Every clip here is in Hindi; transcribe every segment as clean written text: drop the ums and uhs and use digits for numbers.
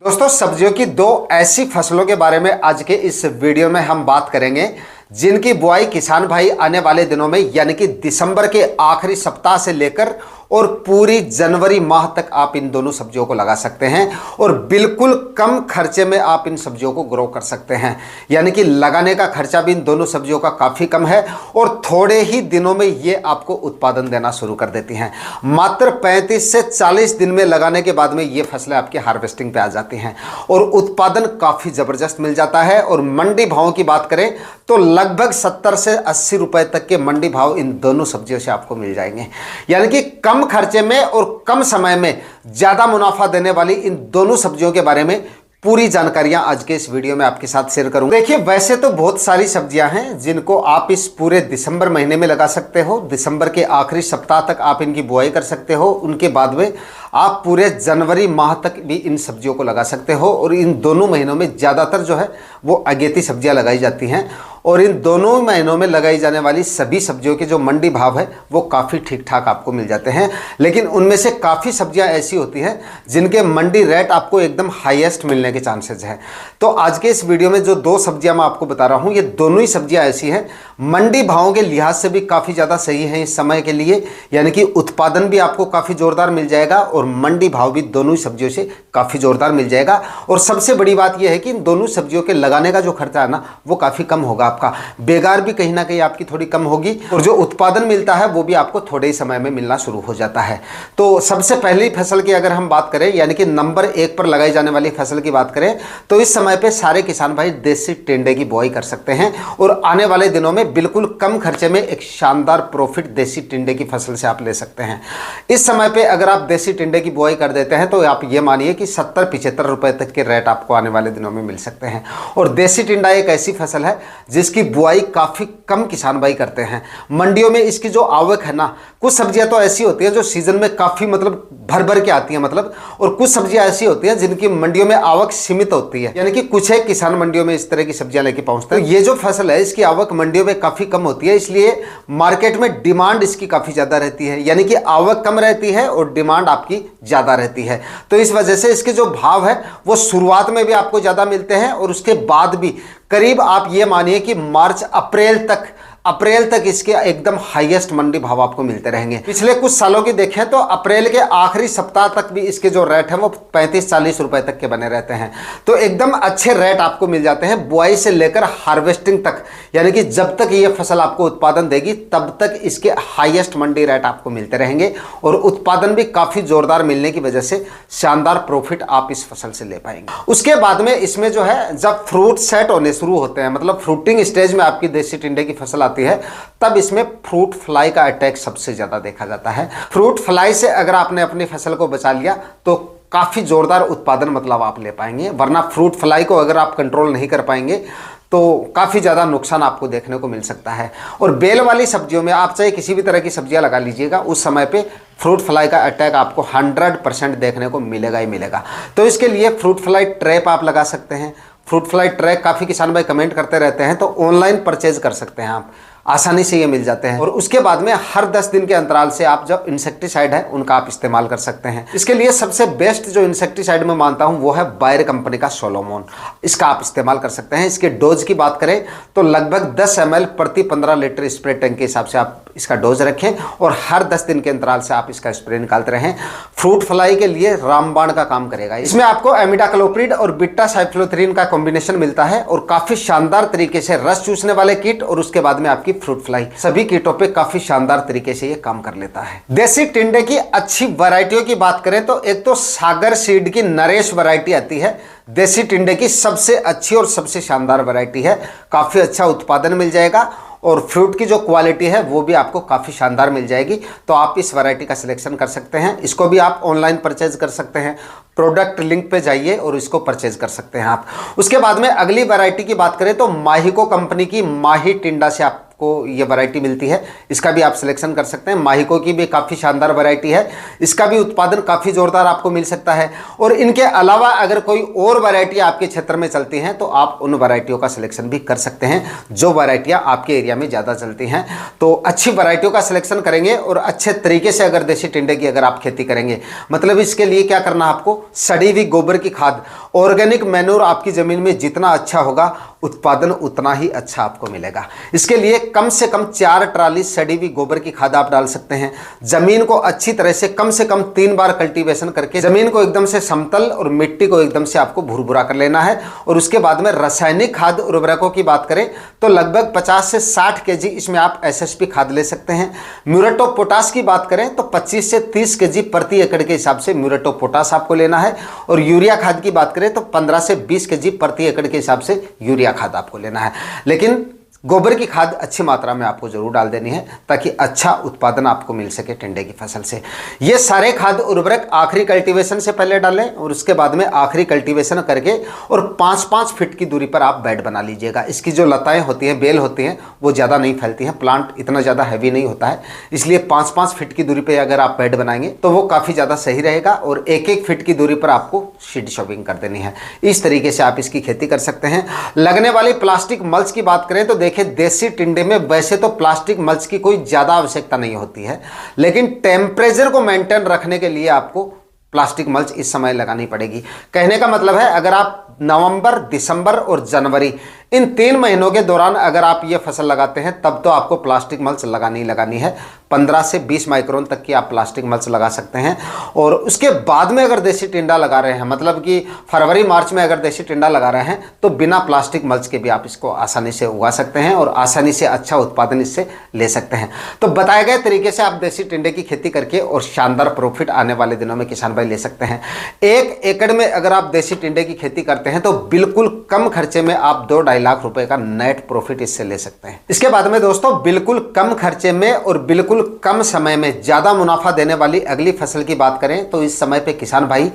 दोस्तों, सब्जियों की दो ऐसी फसलों के बारे में आज के इस वीडियो में हम बात करेंगे जिनकी बुआई किसान भाई आने वाले दिनों में यानी कि दिसंबर के आखिरी सप्ताह से लेकर और पूरी जनवरी माह तक आप इन दोनों सब्जियों को लगा सकते हैं और बिल्कुल कम खर्चे में आप इन सब्जियों को ग्रो कर सकते हैं। यानी कि लगाने का खर्चा भी इन दोनों सब्जियों का काफ़ी कम है और थोड़े ही दिनों में ये आपको उत्पादन देना शुरू कर देती हैं। मात्र 35 से 40 दिन में लगाने के बाद में ये फसलें आपकी हार्वेस्टिंग पे आ जाती हैं और उत्पादन काफ़ी ज़बरदस्त मिल जाता है। और मंडी भावों की बात करें तो लगभग 70 से 80 रुपए तक के मंडी भाव इन दोनों सब्जियों से आपको मिल जाएंगे। यानी कि कम खर्चे में और कम समय में ज्यादा मुनाफा देने वाली इन दोनों सब्जियों के बारे में पूरी जानकारियां आज के इस वीडियो में आपके साथ शेयर करूंगा। देखिए, वैसे तो बहुत सारी सब्जियां हैं जिनको आप इस पूरे दिसंबर महीने में लगा सकते हो। दिसंबर के आखिरी सप्ताह तक आप इनकी बुआई कर सकते हो। उनके बाद में आप पूरे जनवरी माह तक भी इन सब्जियों को लगा सकते हो। और इन दोनों महीनों में ज़्यादातर जो है वो अगेती सब्जियां लगाई जाती हैं और इन दोनों महीनों में लगाई जाने वाली सभी सब्जियों के जो मंडी भाव है वो काफ़ी ठीक ठाक आपको मिल जाते हैं। लेकिन उनमें से काफ़ी सब्जियां ऐसी होती हैं जिनके मंडी रेट आपको एकदम हाईएस्ट मिलने के चांसेस हैं। तो आज के इस वीडियो में जो दो सब्जियां मैं आपको बता रहा हूं, ये दोनों ही सब्जियां ऐसी हैं मंडी भावों के लिहाज से भी काफ़ी ज़्यादा सही है इस समय के लिए। यानी कि उत्पादन भी आपको काफ़ी ज़ोरदार मिल जाएगा और मंडी भाव भी दोनों ही सब्जियों से काफ़ी ज़ोरदार मिल जाएगा। और सबसे बड़ी बात यह है कि इन दोनों सब्जियों के लगाने का जो खर्चा है ना वो काफ़ी कम होगा। आपका बेकार भी कहीं ना कहीं आपकी थोड़ी कम होगी और जो उत्पादन मिलता है वो भी आपको थोड़े ही समय में मिलना शुरू हो जाता है। तो सबसे पहली फसल की अगर हम बात करें यानी कि नंबर 1 पर लगाई जाने वाली फसल की बात करें तो इस समय पे सारे किसान भाई देसी टिंडे की बुआई कर सकते हैं और आने वाले दिनों में बिल्कुल कम खर्चे में एक शानदार प्रॉफिट देसी टिंडे की फसल से आप ले सकते हैं। इस समय पे अगर आप देसी टिंडे की बुआई कर देते हैं तो आप ये मानिए कि 70-75 रुपए तक के रेट आपको आने वाले दिनों में मिल सकते हैं। और देसी टिंडा एक ऐसी फसल है जिसकी बुआई काफ़ी कम किसान भाई करते हैं। मंडियों में इसकी जो आवक है ना, कुछ सब्जियां तो ऐसी होती हैं जो सीजन में काफ़ी मतलब भर भर के आती हैं और कुछ सब्जियां ऐसी होती हैं जिनकी मंडियों में आवक सीमित होती है। यानी कि कुछ एक किसान मंडियों में इस तरह की सब्जियां लेके पहुंचते हैं। तो ये जो फसल है इसकी आवक मंडियों में काफ़ी कम होती है, इसलिए मार्केट में डिमांड इसकी काफ़ी ज़्यादा रहती है। यानी कि आवक कम रहती है और डिमांड आपकी ज़्यादा रहती है। तो इस वजह से इसके जो भाव है वो शुरुआत में भी आपको ज़्यादा मिलते हैं और उसके बाद भी करीब आप ये मानिए कि मार्च अप्रैल तक इसके एकदम हाईएस्ट मंडी भाव आपको मिलते रहेंगे। पिछले कुछ सालों की देखें तो अप्रैल के आखिरी सप्ताह तक भी इसके जो रेट हैं वो 35-40 रुपए तक के बने रहते हैं। तो एकदम अच्छे रेट आपको मिल जाते हैं बुआई से लेकर हार्वेस्टिंग तक। यानी कि जब तक ये फसल आपको उत्पादन देगी तब तक इसके हाईएस्ट मंडी रेट आपको मिलते रहेंगे और उत्पादन भी काफ़ी जोरदार मिलने की वजह से शानदार प्रॉफिट आप इस फसल से ले पाएंगे। उसके बाद में इसमें जो है जब फ्रूट सेट होने शुरू होते हैं, मतलब फ्रूटिंग स्टेज में आपकी देसी टिंडे की फसल है, तब इसमें फ्रूट फ्लाई का अटैक सबसे ज्यादा देखा जाता है। फ्रूट फ्लाई से अगर आपने अपनी फसल को बचा लिया तो काफी जोरदार उत्पादन मतलब आप ले पाएंगे, वरना फ्रूट फ्लाई को अगर आप कंट्रोल नहीं कर पाएंगे तो काफ़ी ज़्यादा नुकसान आपको देखने को मिल सकता है। और बेल वाली सब्जियों में आप चाहे किसी भी तरह की सब्जियां लगा लीजिएगा, उस समय पे फ्रूट फ्लाई का अटैक आपको 100% देखने को मिलेगा ही मिलेगा। तो इसके लिए फ्रूट फ्लाई ट्रैप आप लगा सकते हैं। फ्रूट फ्लाई ट्रैप काफ़ी किसान भाई कमेंट करते रहते हैं, तो ऑनलाइन परचेज कर सकते हैं आप, आसानी से ये मिल जाते हैं। और उसके बाद में हर 10 दिन के अंतराल से आप जो इंसेक्टिसाइड है उनका आप इस्तेमाल कर सकते हैं। इसके लिए सबसे बेस्ट जो इंसेक्टिसाइड मैं मानता हूं वो है बायर कंपनी का सोलोमोन। इसका आप इस्तेमाल कर सकते हैं। इसके डोज की बात करें तो लगभग 10 ml प्रति 15 लीटर स्प्रे टैंक के हिसाब से आप इसका डोज रखें और हर 10 दिन के अंतराल से आप इसका स्प्रे निकालते रहें। फ्रूट फ्लाई के लिए रामबाण का काम करेगा। इसमें आपको एमिडाक्लोप्रिड और बीटा साइक्लोथ्रीन का कॉम्बिनेशन मिलता है और काफी शानदार तरीके से रस चूसने वाले कीट और उसके बाद में आपकी फ्रूट फ्लाई, सभी कीटों पे काफी शानदार तरीके से ये काम कर लेता है। देसी टिंडे की अच्छी वैरायटियों की बात करें तो एक तो सागर सीड की नरेश वैरायटी आती है, देसी टिंडे की सबसे अच्छी और सबसे शानदार वैरायटी है। काफी अच्छा उत्पादन मिल जाएगा और फ्रूट की जो क्वालिटी है वो भी आपको काफ़ी शानदार मिल जाएगी। तो आप इस वैरायटी का सिलेक्शन कर सकते हैं। इसको भी आप ऑनलाइन परचेज कर सकते हैं, प्रोडक्ट लिंक पे जाइए और इसको परचेज कर सकते हैं आप। उसके बाद में अगली वैरायटी की बात करें तो माहिको कंपनी की माही टिंडा से आप आपको ये वैरायटी मिलती है, इसका भी आप सिलेक्शन कर सकते हैं। माहिको की भी काफ़ी शानदार वैरायटी है, इसका भी उत्पादन काफ़ी ज़ोरदार आपको मिल सकता है। और इनके अलावा अगर कोई और वैरायटी आपके क्षेत्र में चलती हैं तो आप उन वैरायटियों का सिलेक्शन भी कर सकते हैं जो वैरायटियाँ आपके एरिया में ज़्यादा चलती हैं। तो अच्छी वैरायटियों का सिलेक्शन करेंगे और अच्छे तरीके से अगर देसी टिंडे की अगर आप खेती करेंगे, मतलब इसके लिए क्या करना है आपको, सड़ी हुई गोबर की खाद, ऑर्गेनिक मैन्योर आपकी ज़मीन में जितना अच्छा होगा उत्पादन उतना ही अच्छा आपको मिलेगा। इसके लिए कम से कम 4 ट्राली सड़ी हुई गोबर की खाद आप डाल सकते हैं। जमीन को अच्छी तरह से कम 3 बार कल्टीवेशन करके जमीन को एकदम से समतल और मिट्टी को एकदम से आपको भुरभुरा कर लेना है। और उसके बाद में रासायनिक खाद उर्वरकों की बात करें तो लगभग 50 से 60 केजी इसमें आप एसएसपी खाद ले सकते हैं। म्यूरेट ऑफ पोटाश की बात करें तो 25 से 30 केजी प्रति एकड़ के हिसाब से म्यूरेट ऑफ पोटाश आपको लेना है। और यूरिया खाद की बात करें तो 15 से 20 केजी प्रति एकड़ के हिसाब से यूरिया खाद आपको लेना है। लेकिन गोबर की खाद अच्छी मात्रा में आपको जरूर डाल देनी है ताकि अच्छा उत्पादन आपको मिल सके टिंडे की फसल से। ये सारे खाद उर्वरक आखिरी कल्टीवेशन से पहले डालें और उसके बाद में आखिरी कल्टीवेशन करके और 5-5 फीट की दूरी पर आप बेड बना लीजिएगा। इसकी जो लताएं होती हैं, बेल होती हैं, वो ज़्यादा नहीं फैलती हैं, प्लांट इतना ज़्यादा हैवी नहीं होता है, इसलिए 5-5 फीट की दूरी पर अगर आप बेड बनाएंगे तो वो काफ़ी ज़्यादा सही रहेगा। और 1-1 फीट की दूरी पर आपको सीड शॉपिंग कर देनी है। इस तरीके से आप इसकी खेती कर सकते हैं। लगने वाली प्लास्टिक मल्च की बात करें तो देसी टिंडे में वैसे तो प्लास्टिक मल्च की कोई ज़्यादा आवश्यकता नहीं होती है, लेकिन टेम्परेचर को मेंटेन रखने के लिए आपको प्लास्टिक मल्च इस समय लगानी पड़ेगी। कहने का मतलब है अगर आप नवंबर, दिसंबर और जनवरी इन 3 महीनों के दौरान अगर आप ये फसल लगाते हैं तब तो आपको प्लास्टिक मल्च लगानी है। 15 से 20 माइक्रोन तक की आप प्लास्टिक मल्च लगा सकते हैं। और उसके बाद में अगर देसी टिंडा लगा रहे हैं, मतलब कि फरवरी मार्च में अगर देसी टिंडा लगा रहे हैं तो बिना प्लास्टिक मल्च के भी आप इसको आसानी से उगा सकते हैं और आसानी से अच्छा उत्पादन इससे ले सकते हैं। तो बताए गए तरीके से आप देसी टिंडे की खेती करके और शानदार प्रॉफिट आने वाले दिनों में किसान भाई ले सकते हैं। 1 एकड़ में अगर आप देसी टिंडे की खेती करते हैं तो बिल्कुल कम खर्चे में आप 2-2.5 लाख रुपए का नेट प्रॉफिट इससे ले सकते हैं। इसके बाद में दोस्तों बिल्कुल कम खर्चे में और बिल्कुल कम समय में ज्यादा मुनाफा देने वाली अगली फसल की बात करें तो इस समय पे किसान भाई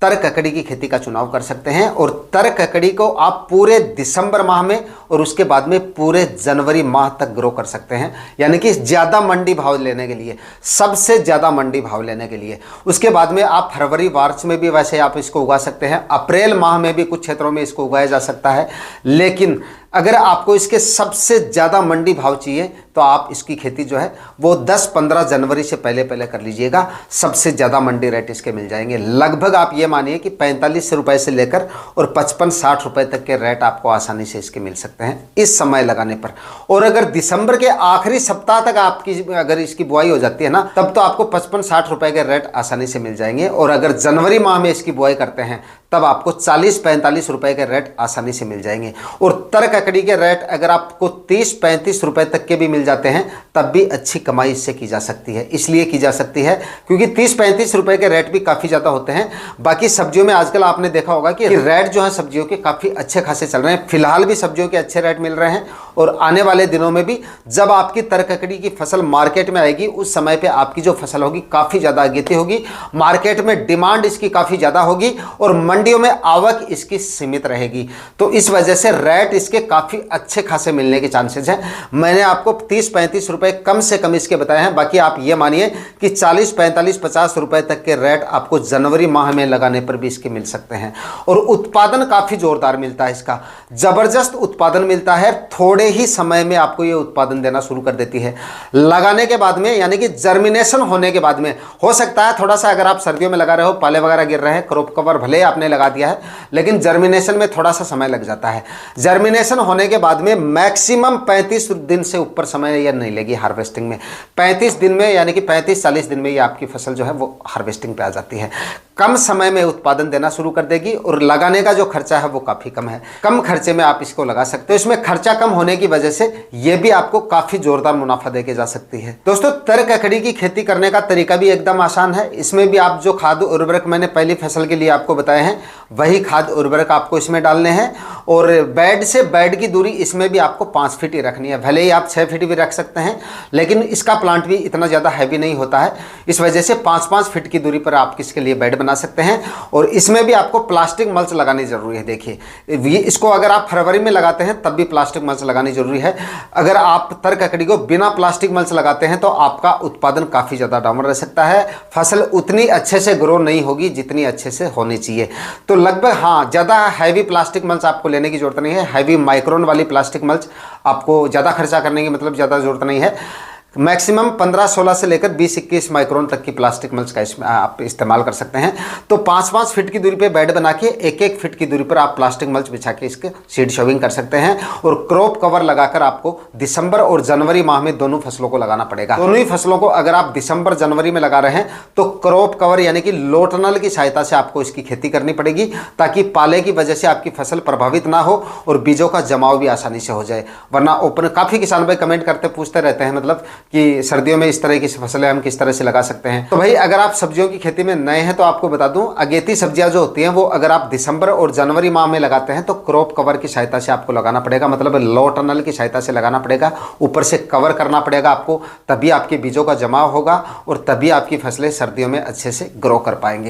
तर ककड़ी की खेती का चुनाव कर सकते हैं। और तर ककड़ी को आप पूरे दिसंबर माह में और उसके बाद में पूरे जनवरी माह तक ग्रो कर सकते हैं, यानी कि ज़्यादा मंडी भाव लेने के लिए, सबसे ज़्यादा मंडी भाव लेने के लिए। उसके बाद में आप फरवरी मार्च में भी वैसे आप इसको उगा सकते हैं, अप्रैल माह में भी कुछ क्षेत्रों में इसको उगाया जा सकता है। लेकिन अगर आपको इसके सबसे ज़्यादा मंडी भाव चाहिए तो आप इसकी खेती जो है वो 10-15 जनवरी से पहले कर लीजिएगा। सबसे ज़्यादा मंडी रेट इसके मिल जाएंगे। लगभग आप ये मानिए कि 45 रुपए से लेकर और 55-60 रुपए तक के रेट आपको आसानी से इसके मिल सकते हैं इस समय लगाने पर। और अगर दिसंबर के आखिरी सप्ताह तक आपकी अगर इसकी बुआई हो जाती है ना, तब तो आपको 55-60 रुपए के रेट आसानी से मिल जाएंगे। और अगर जनवरी माह में इसकी बुआई करते हैं तब आपको 40-45 रुपए के रेट आसानी से मिल जाएंगे। और तर ककड़ी के रेट अगर आपको 30-35 रुपए तक के भी मिल जाते हैं तब भी अच्छी कमाई इससे की जा सकती है। इसलिए की जा सकती है क्योंकि 30-35 रुपए के रेट भी काफ़ी ज़्यादा होते हैं। बाकी सब्जियों में आजकल आपने देखा होगा कि रेट जो है सब्जियों के काफ़ी अच्छे खासे चल रहे हैं। फिलहाल भी सब्जियों के अच्छे रेट मिल रहे हैं और आने वाले दिनों में भी जब आपकी तर ककड़ी की फसल मार्केट में आएगी उस समय पर आपकी जो फसल होगी काफ़ी ज़्यादा अगेती होगी। मार्केट में डिमांड इसकी काफ़ी ज़्यादा होगी और मंडियों में आवक इसकी सीमित रहेगी। तो इस वजह से रेट इसके काफ़ी अच्छे खासे मिलने के चांसेस हैं। मैंने आपको 30-35 रुपए कम से कम इसके बताए हैं। बाकी आप ये मानिए कि 40-45-50 रुपए तक के रेट आपको जनवरी माह में लगाने पर भी इसके मिल सकते हैं। और उत्पादन काफ़ी जोरदार मिलता है, इसका ज़बरदस्त उत्पादन मिलता है। थोड़े ही समय में आपको ये उत्पादन देना शुरू कर देती है। लगाने के बाद में यानी कि जर्मिनेशन होने के बाद में हो सकता है थोड़ा सा, अगर आप सर्दियों में लगा रहे हो, पाले वगैरह गिर रहे हैं, क्रॉप कवर भले आपने लगा दिया है, लेकिन जर्मिनेशन में थोड़ा सा समय लग जाता है। जर्मिनेशन होने के बाद में मैक्सिमम 35 दिन से ऊपर समय यह नहीं लेगी हार्वेस्टिंग में। 35 दिन में यानी कि 35-40 दिन में ये आपकी फसल जो है वो हार्वेस्टिंग पे आ जाती है। कम समय में उत्पादन देना शुरू कर देगी और लगाने का जो खर्चा है वो काफ़ी कम है। कम खर्चे में आप इसको लगा सकते हो। इसमें खर्चा कम होने की वजह से ये भी आपको काफ़ी जोरदार मुनाफा देके जा सकती है। दोस्तों तर ककड़ी की खेती करने का तरीका भी एकदम आसान है। इसमें भी आप जो खाद उर्वरक मैंने पहली फसल के लिए आपको बताए हैं वही खाद उर्वरक आपको इसमें डालने हैं। और बेड से बेड की दूरी इसमें भी आपको 5 फीट ही रखनी है। भले ही आप 6 फीट भी रख सकते हैं, लेकिन इसका प्लांट भी इतना ज़्यादा हैवी नहीं होता है, इस वजह से 5-5 फीट की दूरी पर आप इसके लिए बेड बना सकते हैं। और इसमें भी आपको प्लास्टिक मल्च लगानी जरूरी है। देखिए इसको अगर आप फरवरी में लगाते हैं तब भी प्लास्टिक मल्च लगानी जरूरी है। अगर आप तर ककड़ी को बिना प्लास्टिक मल्च लगाते हैं तो आपका उत्पादन काफ़ी ज़्यादा डाउन रह सकता है, फसल उतनी अच्छे से ग्रो नहीं होगी जितनी अच्छे से होनी चाहिए। तो लगभग हाँ, ज़्यादा हैवी प्लास्टिक मल्च आपको लेने की जरूरत नहीं है। हैवी माइक्रोन वाली प्लास्टिक मल्च आपको ज़्यादा खर्चा करने की मतलब ज़्यादा जरूरत नहीं है। मैक्सिमम 15-16 से लेकर 20-21 माइक्रोन तक की प्लास्टिक मल्च का इसमें आप इस्तेमाल कर सकते हैं। तो 5-5 फीट की दूरी पे बेड बना के 1-1 फीट की दूरी पर आप प्लास्टिक मल्च बिछा के इसके सीड शोविंग कर सकते हैं। और क्रॉप कवर लगाकर आपको दिसंबर और जनवरी माह में दोनों फसलों को लगाना पड़ेगा। दोनों ही फसलों को अगर आप दिसंबर जनवरी में लगा रहे हैं तो क्रॉप कवर यानी कि लो टनल की सहायता से आपको इसकी खेती करनी पड़ेगी, ताकि पाले की वजह से आपकी फसल प्रभावित ना हो और बीजों का जमाव भी आसानी से हो जाए। वरना ओपन काफ़ी किसान भाई कमेंट करते पूछते रहते हैं, मतलब कि सर्दियों में इस तरह की फसलें हम किस तरह से लगा सकते हैं। तो भाई अगर आप सब्जियों की खेती में नए हैं तो आपको बता दूं, अगेती सब्जियां जो होती हैं वो अगर आप दिसंबर और जनवरी माह में लगाते हैं तो क्रॉप कवर की सहायता से आपको लगाना पड़ेगा, मतलब लो टनल की सहायता से लगाना पड़ेगा, ऊपर से कवर करना पड़ेगा आपको, तभी आपके बीजों का जमाव होगा और तभी आपकी फसलें सर्दियों में अच्छे से ग्रो कर पाएंगे।